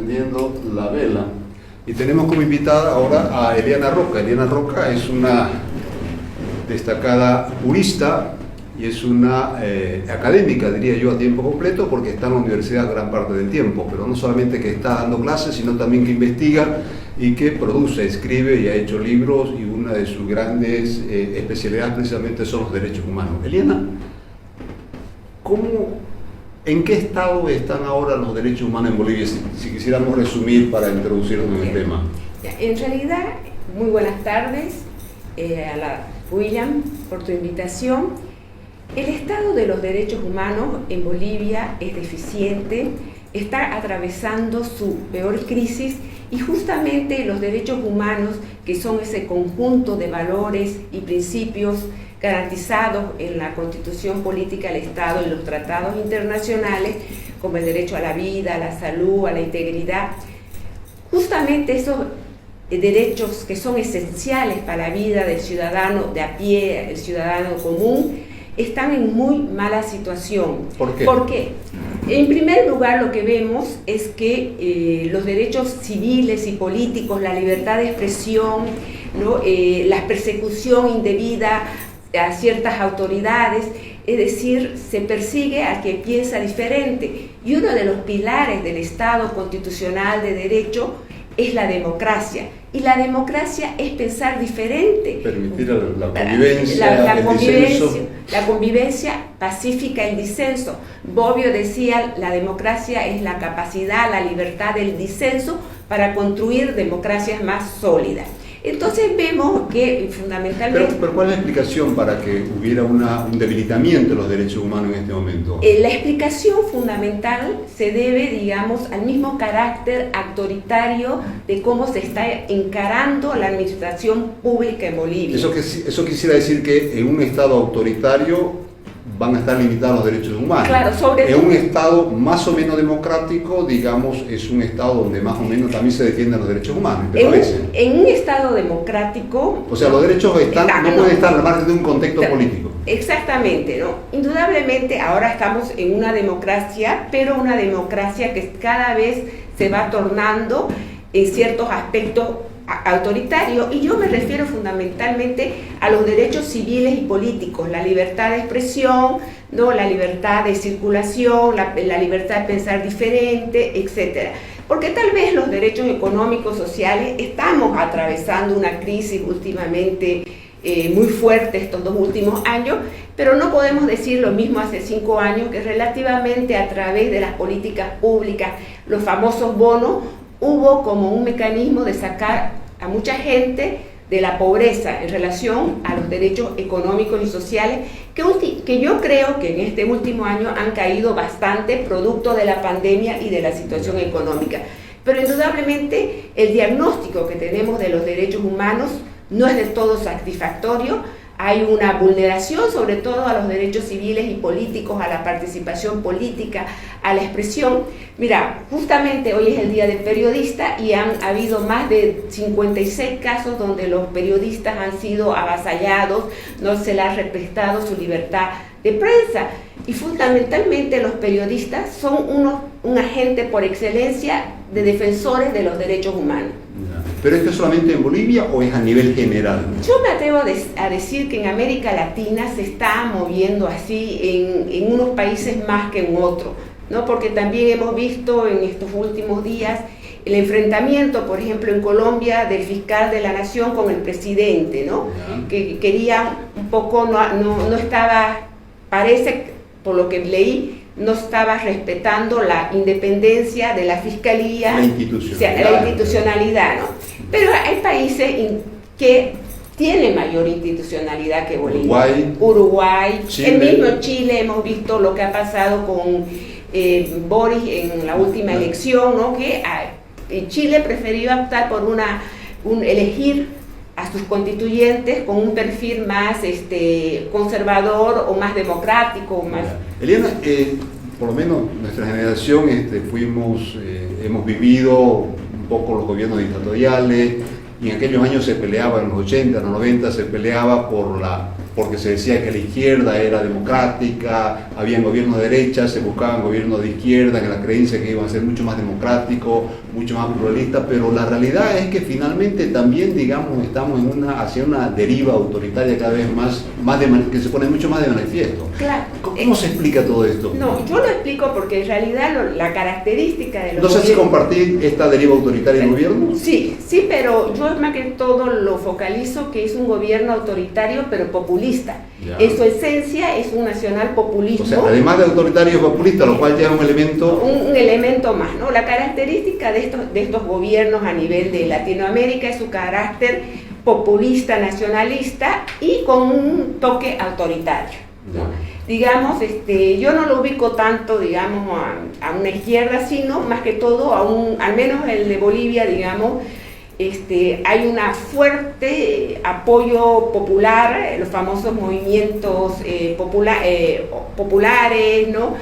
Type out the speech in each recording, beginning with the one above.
encendiendo la vela. Y tenemos como invitada ahora a Eliana Roca. Eliana Roca es una destacada jurista y es una académica, diría yo, a tiempo completo, porque está en la universidad gran parte del tiempo, pero no solamente que está dando clases, sino también que investiga y que produce, escribe y ha hecho libros, y una de sus grandes especialidades precisamente son los derechos humanos. Eliana, ¿en qué estado están ahora los derechos humanos en Bolivia? Si quisiéramos resumir para introducirnos en el tema. En realidad, muy buenas tardes a William por tu invitación. El estado de los derechos humanos en Bolivia es deficiente, está atravesando su peor crisis, y justamente los derechos humanos, que son ese conjunto de valores y principios garantizados en la Constitución Política del Estado y los tratados internacionales, como el derecho a la vida, a la salud, a la integridad, justamente esos derechos que son esenciales para la vida del ciudadano de a pie, el ciudadano común, están en muy mala situación. ¿Por qué? ¿Por qué? En primer lugar, lo que vemos es que los derechos civiles y políticos, la libertad de expresión, ¿no? La persecución indebida a ciertas autoridades, es decir, se persigue al que piensa diferente. Y uno de los pilares del Estado constitucional de derecho es la democracia. Y la democracia es pensar diferente. Permitir la convivencia, el disenso. La convivencia pacífica, el disenso. Bobbio decía, la democracia es la capacidad, la libertad del disenso para construir democracias más sólidas. Entonces vemos que fundamentalmente... Pero ¿cuál es la explicación para que hubiera un debilitamiento de los derechos humanos en este momento? La explicación fundamental se debe, digamos, al mismo carácter autoritario de cómo se está encarando la administración pública en Bolivia. Eso quisiera decir que en un Estado autoritario van a estar limitados los derechos humanos. Claro, en un Estado más o menos democrático, digamos, es un Estado donde más o menos también se defienden los derechos humanos, ¿te parece? En un Estado democrático... O sea, los derechos no pueden estar al margen de un contexto político. Exactamente, ¿no? Indudablemente ahora estamos en una democracia, pero una democracia que cada vez se va tornando en ciertos aspectos autoritario, y yo me refiero fundamentalmente a los derechos civiles y políticos, la libertad de expresión, ¿no? La libertad de circulación, la libertad de pensar diferente, etc. Porque tal vez los derechos económicos, sociales, estamos atravesando una crisis últimamente muy fuerte estos 2 últimos años, pero no podemos decir lo mismo hace 5 años, que relativamente a través de las políticas públicas, los famosos bonos, hubo como un mecanismo de sacar a mucha gente de la pobreza en relación a los derechos económicos y sociales, que yo creo que en este último año han caído bastante producto de la pandemia y de la situación económica. Pero indudablemente el diagnóstico que tenemos de los derechos humanos no es del todo satisfactorio. Hay una vulneración sobre todo a los derechos civiles y políticos, a la participación política, a la expresión. Mira, justamente hoy es el Día del Periodista y han habido más de 56 casos donde los periodistas han sido avasallados, no se les ha respetado su libertad de prensa. Y fundamentalmente los periodistas son un agente por excelencia de defensores de los derechos humanos. ¿Pero esto es solamente en Bolivia o es a nivel general? Yo me atrevo a decir que en América Latina se está moviendo así en unos países más que en otros, ¿no? Porque también hemos visto en estos últimos días el enfrentamiento, por ejemplo, en Colombia, del fiscal de la nación con el presidente, ¿no? Que quería un poco, no estaba, parece, por lo que leí, no estaba respetando la independencia de la fiscalía, la institucionalidad, ¿no? Pero hay países que tienen mayor institucionalidad que Bolivia. Uruguay, Chile. El mismo Chile, hemos visto lo que ha pasado con Boris en la última elección, ¿no? Que Chile prefirió optar por elegir a sus constituyentes con un perfil más conservador o más democrático. Más... Eliana, por lo menos nuestra generación hemos vivido un poco los gobiernos dictatoriales, y en aquellos años se peleaba, en los 80, en los 90, se peleaba por porque se decía que la izquierda era democrática, había gobiernos de derecha, se buscaban gobiernos de izquierda, en la creencia que iban a ser mucho más democráticos, mucho más pluralistas, pero la realidad es que finalmente también, digamos, estamos hacia una deriva autoritaria cada vez más que se pone mucho más de manifiesto. Claro. ¿Cómo se explica todo esto? No, yo lo explico porque en realidad la característica de los No sé si compartir esta deriva autoritaria del gobierno. Sí, pero yo más que todo lo focalizo que es un gobierno autoritario pero populista. Ya. En su esencia es un nacional populismo. O sea, además de autoritario populista, lo cual ya es un elemento... Un elemento más, ¿no? La característica de estos gobiernos a nivel de Latinoamérica es su carácter populista, nacionalista y con un toque autoritario, ¿no? Digamos, yo no lo ubico tanto, digamos, a una izquierda, sino más que todo al menos el de Bolivia, digamos, hay una fuerte apoyo popular, los famosos movimientos populares, ¿no?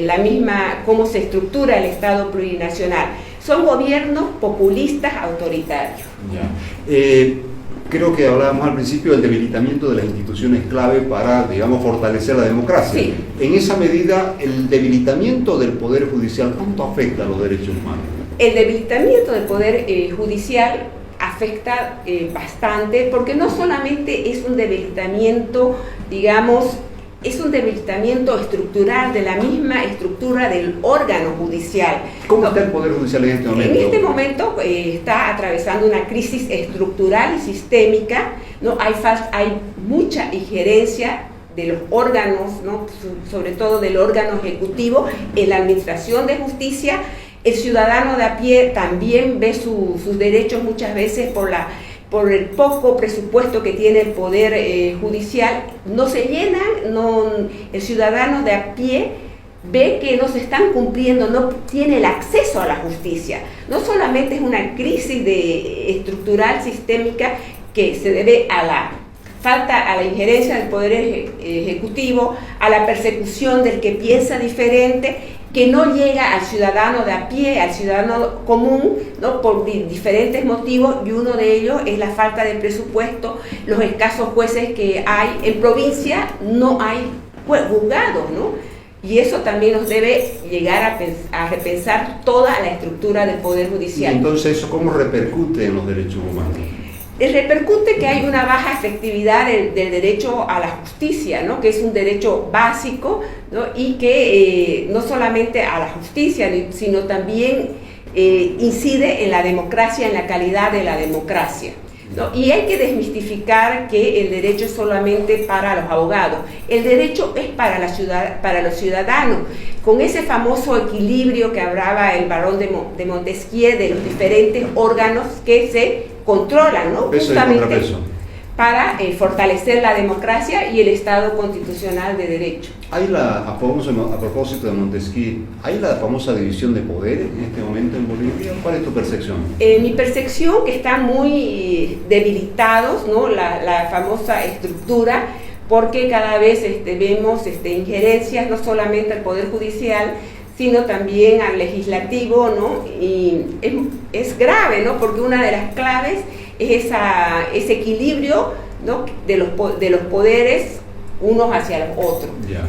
La misma, cómo se estructura el Estado plurinacional. Son gobiernos populistas autoritarios. Ya. Creo que hablábamos al principio del debilitamiento de las instituciones clave para, digamos, fortalecer la democracia. Sí. En esa medida, el debilitamiento del Poder Judicial, ¿cuánto afecta a los derechos humanos? El debilitamiento del Poder Judicial afecta bastante, porque no solamente es un debilitamiento, digamos, es un debilitamiento estructural de la misma estructura del órgano judicial. ¿Cómo está el Poder Judicial en este momento? En este momento está atravesando una crisis estructural y sistémica, ¿no? Hay mucha injerencia de los órganos, ¿no? Sobre todo del órgano ejecutivo, en la administración de justicia. El ciudadano de a pie también ve sus derechos muchas veces por el poco presupuesto que tiene el Poder Judicial, no se llenan, el ciudadano de a pie ve que no se están cumpliendo, no tiene el acceso a la justicia. No solamente es una crisis estructural, sistémica, que se debe a la falta, a la injerencia del Poder Ejecutivo, a la persecución del que piensa diferente, que no llega al ciudadano de a pie, al ciudadano común, ¿no? Por diferentes motivos, y uno de ellos es la falta de presupuesto, los escasos jueces que hay. En provincia no hay juzgados, ¿no? Y eso también nos debe llegar a repensar toda la estructura del Poder Judicial. ¿Y entonces eso cómo repercute en los derechos humanos? Repercute que hay una baja efectividad del derecho a la justicia, ¿no? Que es un derecho básico, ¿no? Y que no solamente a la justicia, sino también incide en la democracia, en la calidad de la democracia, ¿no? Y hay que desmistificar que el derecho es solamente para los abogados. El derecho es para los ciudadanos, con ese famoso equilibrio que hablaba el barón de Montesquieu de los diferentes órganos que se controlan, ¿no? Justamente para fortalecer la democracia y el Estado constitucional de derecho. A propósito de Montesquieu, ¿hay la famosa división de poderes en este momento en Bolivia? ¿Cuál es tu percepción? Mi percepción que están muy debilitados, ¿no? La famosa estructura, porque cada vez vemos injerencias no solamente al Poder Judicial, sino también al legislativo, ¿no? Y es grave, ¿no? Porque una de las claves es ese equilibrio, ¿no? de los poderes unos hacia los otros. Ya.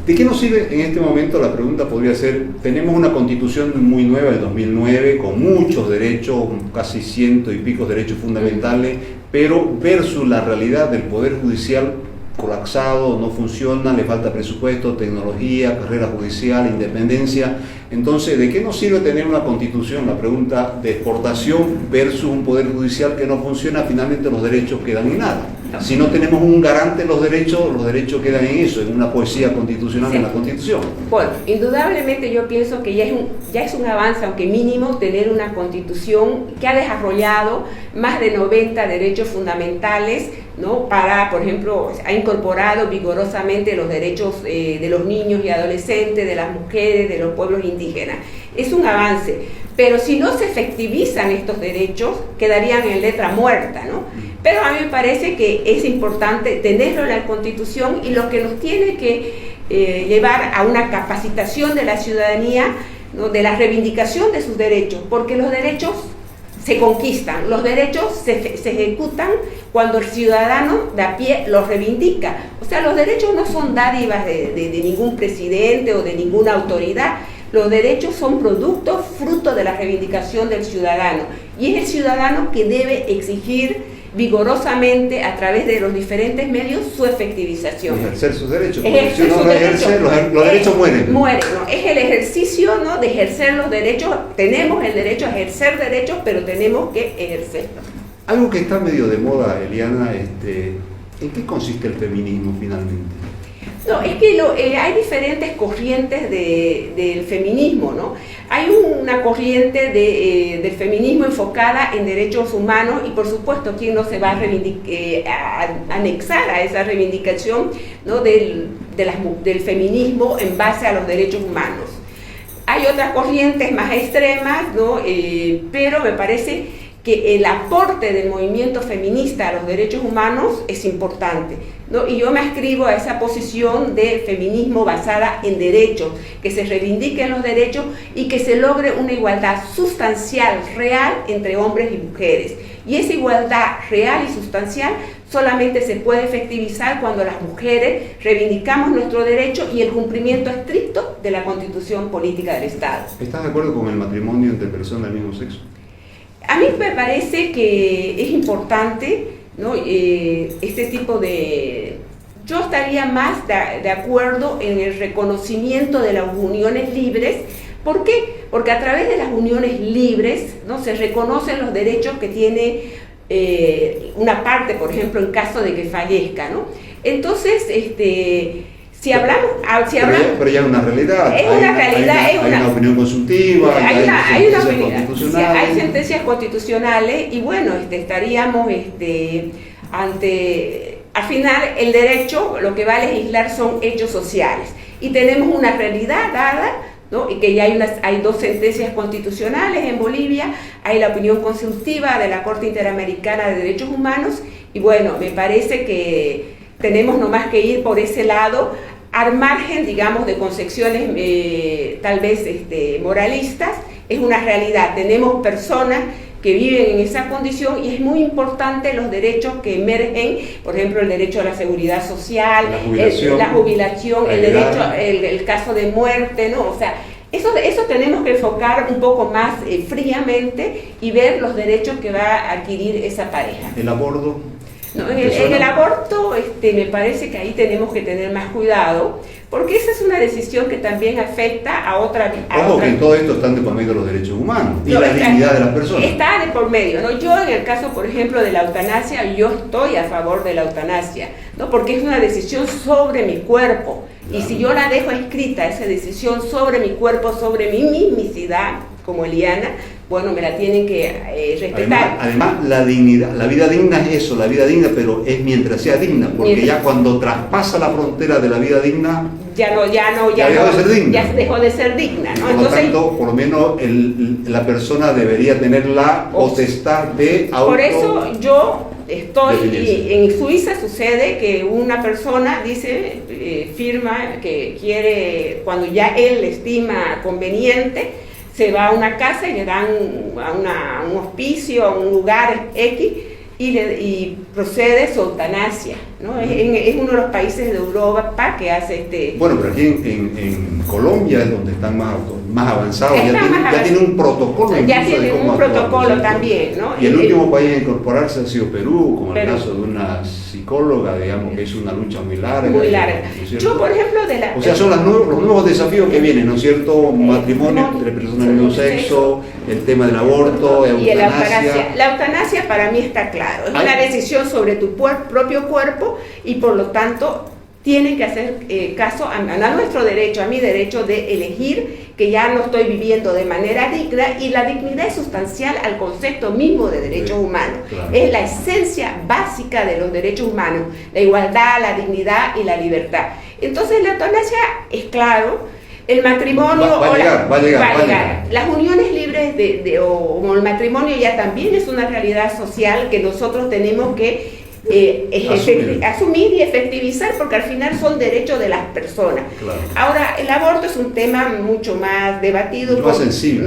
¿De qué nos sirve en este momento? La pregunta podría ser, tenemos una constitución muy nueva del 2009 con muchos derechos, casi 100 y pico derechos fundamentales, pero versus la realidad del Poder Judicial colapsado, no funciona, le falta presupuesto, tecnología, carrera judicial, independencia. Entonces, ¿de qué nos sirve tener una constitución? La pregunta de exportación versus un poder judicial que no funciona, finalmente los derechos quedan en nada. Si no tenemos un garante de los derechos quedan en eso, en una poesía constitucional, sí. En la Constitución. Bueno, indudablemente yo pienso que ya es un avance, aunque mínimo, tener una constitución que ha desarrollado más de 90 derechos fundamentales, ¿no? Por ejemplo, ha incorporado vigorosamente los derechos de los niños y adolescentes, de las mujeres, de los pueblos indígenas. Es un avance, pero si no se efectivizan estos derechos, quedarían en letra muerta, ¿no? Pero a mí me parece que es importante tenerlo en la Constitución, y lo que nos tiene que llevar a una capacitación de la ciudadanía, ¿no? De la reivindicación de sus derechos, porque los derechos se conquistan, los derechos se ejecutan cuando el ciudadano de a pie los reivindica. O sea, los derechos no son dádivas de ningún presidente o de ninguna autoridad. Los derechos son productos, fruto de la reivindicación del ciudadano. Y es el ciudadano que debe exigir vigorosamente a través de los diferentes medios su efectivización. Ejercer sus derechos. Ejercer Si no sus los ejerce, los derechos mueren. Mueren, ¿no? Es el ejercicio, ¿no?, de ejercer los derechos. Tenemos el derecho a ejercer derechos, pero tenemos que ejercerlos. Algo que está medio de moda, Eliana, ¿en qué consiste el feminismo finalmente? No, es que hay diferentes corrientes del feminismo, ¿no? Hay una corriente del feminismo enfocada en derechos humanos y por supuesto, ¿quién no se va a anexar a esa reivindicación, ¿no?, del feminismo en base a los derechos humanos? Hay otras corrientes más extremas, ¿no? Pero me parece que el aporte del movimiento feminista a los derechos humanos es importante, ¿no? Y yo me adscribo a esa posición de feminismo basada en derechos, que se reivindiquen los derechos y que se logre una igualdad sustancial, real, entre hombres y mujeres. Y esa igualdad real y sustancial solamente se puede efectivizar cuando las mujeres reivindicamos nuestro derecho y el cumplimiento estricto de la Constitución Política del Estado. ¿Estás de acuerdo con el matrimonio entre personas del mismo sexo? A mí me parece que es importante, ¿no?, este tipo de... Yo estaría más de acuerdo en el reconocimiento de las uniones libres. ¿Por qué? Porque a través de las uniones libres, ¿no?, se reconocen los derechos que tiene una parte, por ejemplo, en caso de que fallezca, ¿no? Entonces, si hablamos... Pero ya es una realidad. Es una realidad. Hay una opinión consultiva, hay una opinión. Constitucionales. Hay sentencias constitucionales y bueno, estaríamos ante... Al final, el derecho, lo que va a legislar son hechos sociales. Y tenemos una realidad dada, ¿no?, y que ya hay dos sentencias constitucionales en Bolivia, hay la opinión consultiva de la Corte Interamericana de Derechos Humanos, y bueno, me parece que tenemos nomás que ir por ese lado, al margen, digamos, de concepciones tal vez moralistas. Es una realidad, tenemos personas que viven en esa condición y es muy importante los derechos que emergen, por ejemplo, el derecho a la seguridad social, la jubilación, el derecho, el caso de muerte, ¿no? O sea, eso tenemos que enfocar un poco más fríamente y ver los derechos que va a adquirir esa pareja. ¿El aborto? No, en el aborto me parece que ahí tenemos que tener más cuidado, porque esa es una decisión que también afecta a otra... Ojo que en todo esto están de por medio los derechos humanos y la dignidad de las personas. Está de por medio, ¿no? Yo en el caso, por ejemplo, de la eutanasia, yo estoy a favor de la eutanasia, ¿no?, porque es una decisión sobre mi cuerpo. Claro. Y si yo la dejo escrita, esa decisión sobre mi cuerpo, sobre mi mismicidad, como Eliana, bueno, me la tienen que respetar. Además, la dignidad, la vida digna es eso, la vida digna, pero es mientras sea digna, porque ya cuando traspasa la frontera de la vida digna, ya dejó de ser digna, ¿no? Por lo tanto, por lo menos la persona debería tener la potestad de Por eso yo en Suiza sucede que una persona dice, firma que quiere, cuando ya él estima conveniente, se va a una casa y le dan a un hospicio, a un lugar X, y procede su eutanasia, ¿no? Es uno de los países de Europa que hace Bueno, pero aquí en Colombia es donde están más avanzados, ya tiene un protocolo. Ya tiene un protocolo también, ¿no? Y el último país en incorporarse ha sido Perú, como el caso de una psicóloga, digamos, que es una lucha muy larga. Muy larga. Yo, por ejemplo, O sea, son los nuevos desafíos que vienen, ¿no es cierto? Matrimonio entre personas del mismo sexo, el tema del aborto, y la eutanasia. La eutanasia para mí está claro, es una decisión sobre tu propio cuerpo y por lo tanto tienen que hacer caso a nuestro derecho, a mi derecho de elegir que ya no estoy viviendo de manera digna, y la dignidad es sustancial al concepto mismo de derechos humanos. Claro. Es la esencia básica de los derechos humanos, la igualdad, la dignidad y la libertad. Entonces la eutanasia es claro, el matrimonio va a llegar. Las uniones libres o el matrimonio ya también es una realidad social que nosotros tenemos que asumir y efectivizar, porque al final son derechos de las personas. Claro. Ahora, el aborto es un tema mucho más debatido,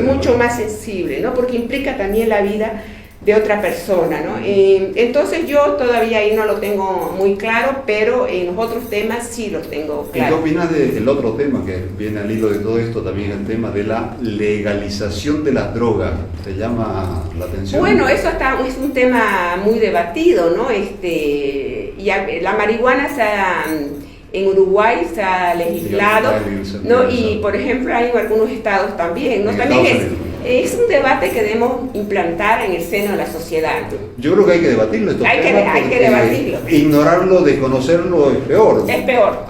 mucho más sensible, ¿no? Porque implica también la vida de otra persona, ¿no? Entonces yo todavía ahí no lo tengo muy claro, pero en los otros temas sí los tengo claro. ¿Y qué opinas del otro tema que viene al hilo de todo esto, también el tema de la legalización de las drogas? ¿Te llama la atención? Bueno, eso es un tema muy debatido, ¿no? Y la marihuana en Uruguay se ha legislado, ¿no? Y por ejemplo hay en algunos estados también, ¿no? También es un debate que debemos implantar en el seno de la sociedad. Yo creo que hay que debatirlo. Hay que debatirlo. Ignorarlo, desconocerlo es peor. Es peor.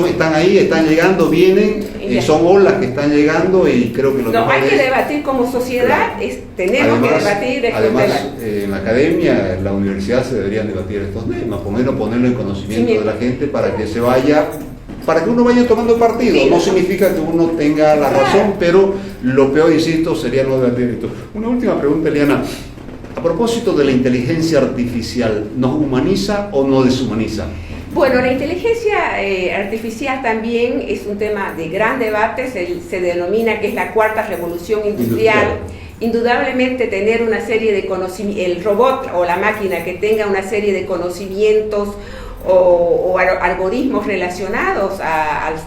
Están ahí, están llegando, vienen, son olas que están llegando y creo que lo hay que debatir como sociedad, claro. Tenemos que debatir de estos temas. En la academia, en la universidad se deberían debatir estos temas, ponerlo en conocimiento de la gente para que se vaya... Para que uno vaya tomando partido, sí, no significa que uno tenga la razón, pero lo peor, insisto, sería no debatir esto. Una última pregunta, Eliana. A propósito de la inteligencia artificial, ¿nos humaniza o nos deshumaniza? Bueno, la inteligencia artificial también es un tema de gran debate, se denomina que es la cuarta revolución industrial. Indudablemente tener una serie de conocimientos, el robot o la máquina que tenga una serie de conocimientos o algoritmos relacionados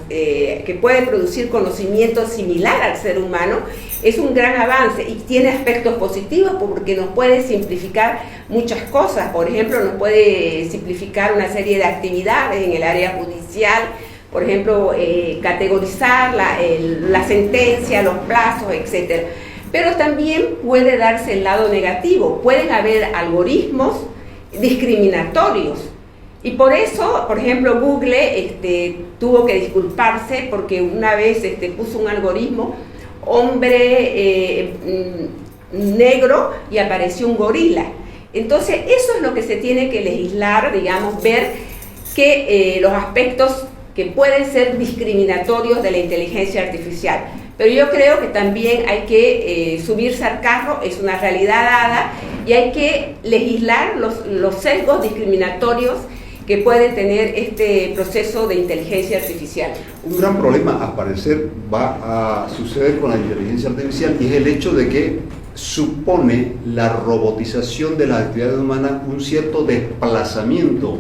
que puede producir conocimiento similar al ser humano, es un gran avance y tiene aspectos positivos porque nos puede simplificar muchas cosas. Por ejemplo, nos puede simplificar una serie de actividades en el área judicial, por ejemplo, categorizar la sentencia, los plazos, etc. Pero también puede darse el lado negativo, pueden haber algoritmos discriminatorios. Y por eso, por ejemplo, Google tuvo que disculparse porque una vez puso un algoritmo hombre negro y apareció un gorila. Entonces, eso es lo que se tiene que legislar, digamos, ver que los aspectos que pueden ser discriminatorios de la inteligencia artificial. Pero yo creo que también hay que subirse al carro, es una realidad dada, y hay que legislar los sesgos discriminatorios que puede tener este proceso de inteligencia artificial. Un gran problema, al parecer, va a suceder con la inteligencia artificial y es el hecho de que supone la robotización de las actividades humanas un cierto desplazamiento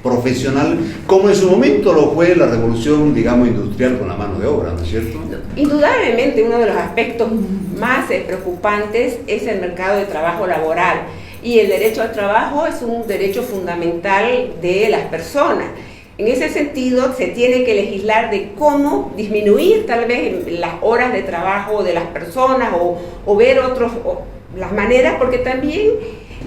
profesional, como en su momento lo fue la revolución, digamos, industrial con la mano de obra, ¿no es cierto? Indudablemente uno de los aspectos más preocupantes es el mercado de trabajo laboral. Y el derecho al trabajo es un derecho fundamental de las personas. En ese sentido, se tiene que legislar de cómo disminuir tal vez las horas de trabajo de las personas o ver las maneras, porque también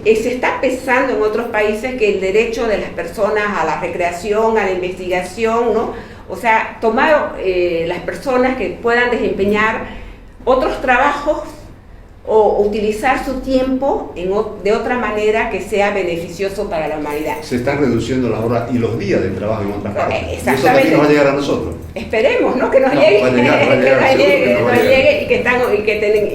se está pensando en otros países que el derecho de las personas a la recreación, a la investigación, ¿no? O sea, tomar las personas que puedan desempeñar otros trabajos o utilizar su tiempo de otra manera que sea beneficioso para la humanidad. Se están reduciendo las horas y los días de trabajo en otras partes. Exactamente. Eso también nos va a llegar a nosotros. Esperemos, ¿no? Que nos llegue,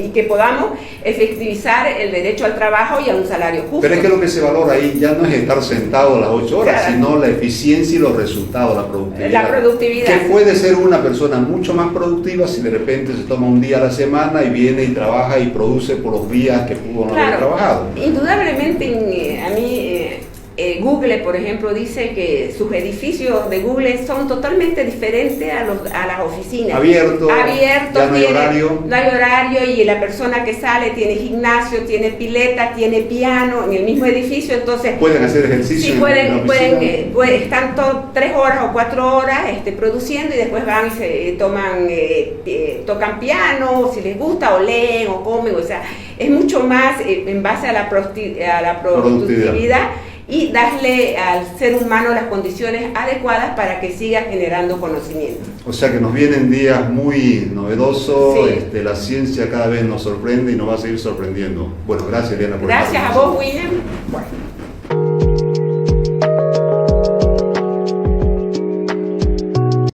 y que podamos efectivizar el derecho al trabajo y a un salario justo. Pero es que lo que se valora ahí ya no es estar sentado las 8 horas, claro, sino la eficiencia y los resultados, la productividad. La productividad. Que puede ser una persona mucho más productiva si de repente se toma un día a la semana y viene y trabaja y produce por los días que pudo no haber trabajado. Indudablemente, a mí Google, por ejemplo, dice que sus edificios de Google son totalmente diferentes a las oficinas. Abiertos, ya no hay horario. No hay horario y la persona que sale tiene gimnasio, tiene pileta, tiene piano en el mismo edificio, entonces... Pueden hacer ejercicio. Sí, están 3 horas o 4 horas produciendo y después van y se tocan piano, si les gusta, o leen, o comen, o sea, es mucho más en base a la productividad. Y darle al ser humano las condiciones adecuadas para que siga generando conocimiento. O sea que nos vienen días muy novedosos, sí. La ciencia cada vez nos sorprende y nos va a seguir sorprendiendo. Bueno, gracias, Eliana, por Gracias a vos, William. Bueno.